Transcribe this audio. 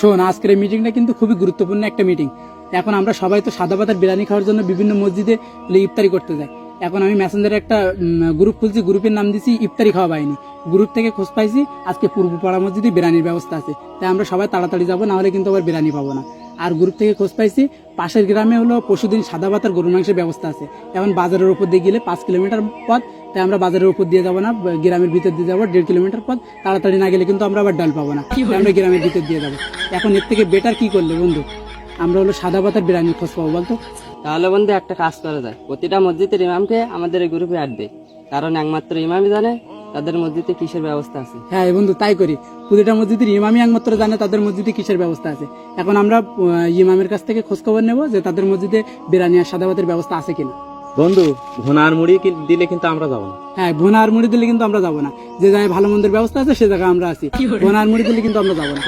শোন, আজকের এই মিটিংটা কিন্তু খুবই গুরুত্বপূর্ণ একটা মিটিং। এখন আমরা সবাই তো সাদা পাতার বিরিয়ানি খাওয়ার জন্য বিভিন্ন মসজিদে ইফতারি করতে যাই। এখন আমি মেসেঞ্জারে একটা গ্রুপ খুলছি, গ্রুপের নাম দিছি ইফতারি খাওয়া বাহিনী। গ্রুপ থেকে খোঁজ পাইছি আজকে পূর্বপাড়া মসজিদে বিরিয়ানির ব্যবস্থা আছে, তাই আমরা সবাই তাড়াতাড়ি যাবো, না হলে কিন্তু আবার বিরিয়ানি পাবো না। আর গ্রুপ থেকে খোঁজ পাইছি পাশের গ্রামে হলো পরশুদিন সাদা পাতার গরুর মাংসের ব্যবস্থা আছে। এখন বাজারের উপর দিয়ে গেলে 5 কিলোমিটার পথ, তাই আমরা বাজারের উপর দিয়ে যাবো না, গ্রামের ভিতর দিয়ে যাবো 1.5 কিলোমিটার পথ। তাড়াতাড়ি না গেলে কিন্তু আমরা আবার ডাল পাবো না, তাই আমরা গ্রামের ভিতর দিয়ে যাবো। এখন এর থেকে বেটার কি করলে বন্ধু, আমরা হলো সাদা পাতার বিরিয়ানির খোঁজ পাবো বলতো? তাহলে বন্ধু একটা কাজ করা যায়, প্রতিটা মসজিদের ইমামকে আমাদের এই গ্রুপে অ্যাড দেয়, কারণ একমাত্র ইমামই জানে তাদের মসজিদে কিসের ব্যবস্থা আছে। হ্যাঁ বন্ধু, তাই করি। প্রতিটা মসজিদের ইমামই একমাত্র জানে তাদের মসজিদে কিসের ব্যবস্থা আছে। এখন আমরা ইমামের কাছ থেকে খোঁজ খবর নেবো যে তাদের মসজিদে বিরিয়ানি আর সাদা ভাতের ব্যবস্থা আছে কিনা। বন্ধু, ভুনা আর মুড়ি দিলে কিন্তু আমরা যাবো না। হ্যাঁ, ভুনা আর মুড়ি দিলে কিন্তু আমরা যাবো না। যে জায়গায় ভালো মন্দের ব্যবস্থা আছে সে জায়গায় আমরা আছি, ভুনা আর মুড়ি দিলে কিন্তু আমরা যাবো না।